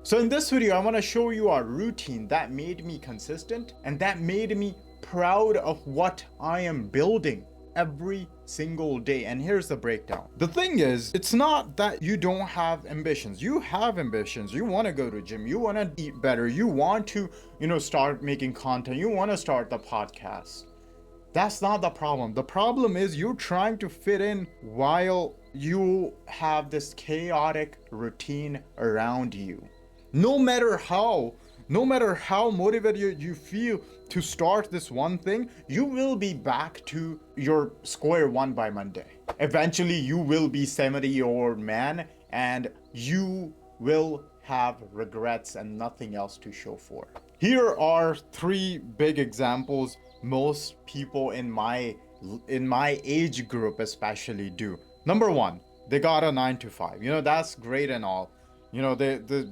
So in this video, I want to show you a routine that made me consistent and that made me proud of what I am building every single day. And here's the breakdown. The thing is, it's not that you don't have ambitions. You have ambitions. You want to go to gym. You want to eat better. You want to, start making content. You want to start the podcast. That's not the problem. The problem is you're trying to fit in while you have this chaotic routine around you. No matter how motivated you feel to start this one thing, you will be back to your square one by Monday. Eventually, you will be 70-year-old man and you will have regrets and nothing else to show for. Here are three big examples most people in my age group especially do. Number one, they got a 9 to 5. That's great and all. The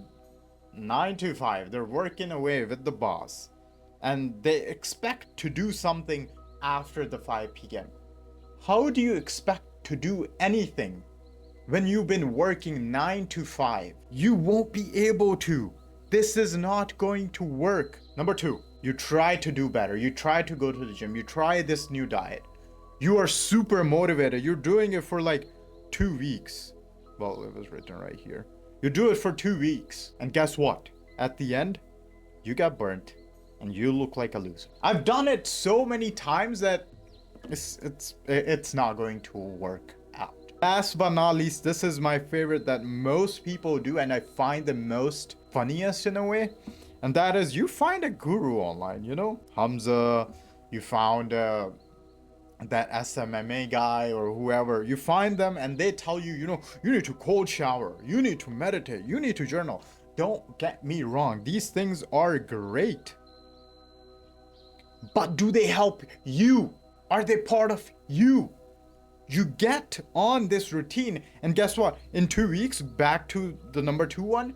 9 to 5, they're working away with the boss and they expect to do something after the 5 p.m. How do you expect to do anything when you've been working 9 to 5? You won't be able to. This is not going to work. Number two, you try to do better. You try to go to the gym. You try this new diet. You are super motivated. You're doing it for like 2 weeks. Well, it was written right here. You do it for 2 weeks. And guess what? At the end, you get burnt and you look like a loser. I've done it so many times that it's not going to work out. Last but not least, this is my favorite that most people do and I find the most funniest in a way. And that is you find a guru online, Hamza, you found that SMMA guy or whoever. You find them and they tell you, you need to cold shower, you need to meditate, you need to journal. Don't get me wrong, these things are great. But do they help you? Are they part of you? You get on this routine and guess what? In 2 weeks, back to the number 2 one,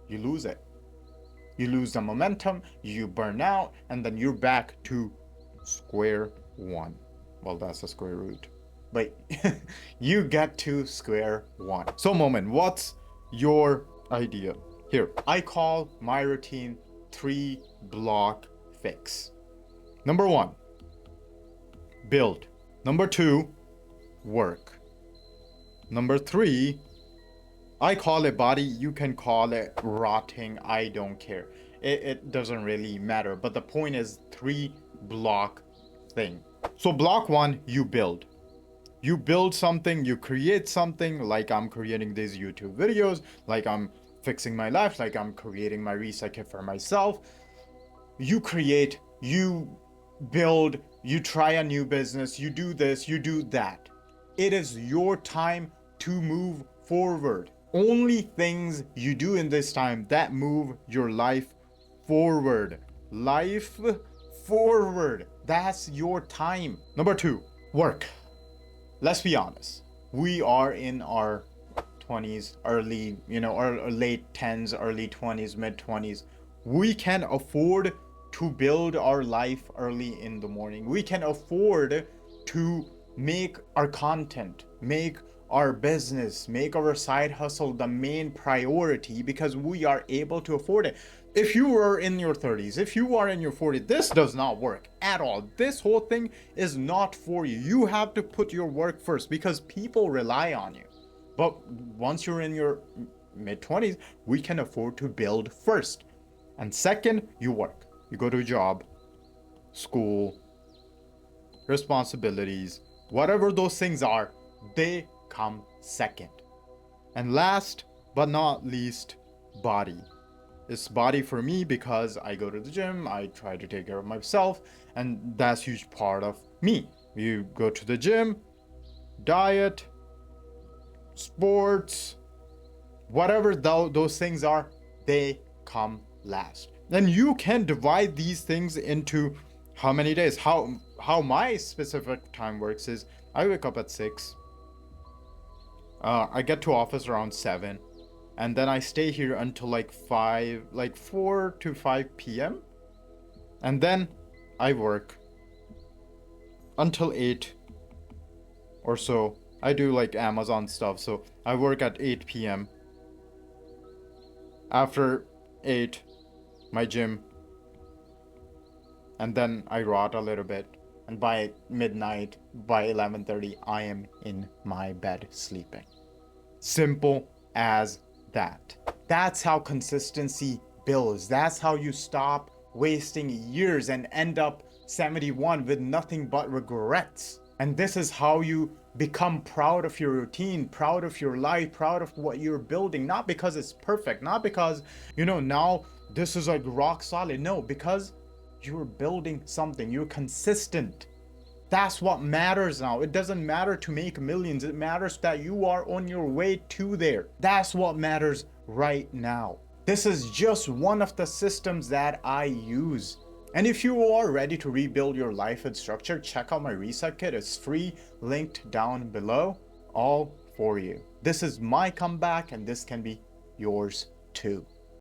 you lose it. You lose the momentum, you burn out, and then you're back to square one. Well, that's the square root. But you get to square one. So Moman, what's your idea? Here, I call my routine 3-block fix. Number 1, build. Number 2, work. Number 3, I call it body, you can call it rotting, I don't care. It doesn't really matter, but the point is 3-block thing. So block 1, you build. You build something, you create something, like I'm creating these YouTube videos, like I'm fixing my life, like I'm creating my reset kit for myself. You create, you build, you try a new business, you do this, you do that. It is your time to move forward. Only things you do in this time that move your life forward. Life forward. That's your time. Number 2, work. Let's be honest. We are in our 20s, early, or late 10s, early 20s, mid 20s. We can afford to build our life early in the morning. We can afford to make our content, make our business, make our side hustle the main priority because we are able to afford it. If you are in your 30s, if you are in your 40s, this does not work at all. This whole thing is not for you. You have to put your work first because people rely on you. But once you're in your mid 20s, we can afford to build first. And second, you work. You go to a job, school, responsibilities, whatever those things are, they come second. And last but not least, body. It's body for me because I go to the gym, I try to take care of myself, and that's a huge part of me. You go to the gym, diet, sports, whatever those things are, they come last. And you can divide these things into how many days. How my specific time works is I wake up at 6. I get to office around 7. And then I stay here until like 4 to 5 p.m. And then I work until 8 or so. I do like Amazon stuff, so I work at 8 p.m. After 8, my gym, and then I rot a little bit. And by midnight, by 11:30, I am in my bed sleeping. Simple as that. That's how consistency builds. That's how you stop wasting years and end up 71 with nothing but regrets. And this is how you become proud of your routine, proud of your life, proud of what you're building. Not because it's perfect, not because, now this is like rock solid. No, because you're building something, you're consistent. That's what matters now. It doesn't matter to make millions. It matters that you are on your way to there. That's what matters right now. This is just one of the systems that I use. And if you are ready to rebuild your life with structure, check out my reset kit. It's free, linked down below, all for you. This is my comeback, and this can be yours too.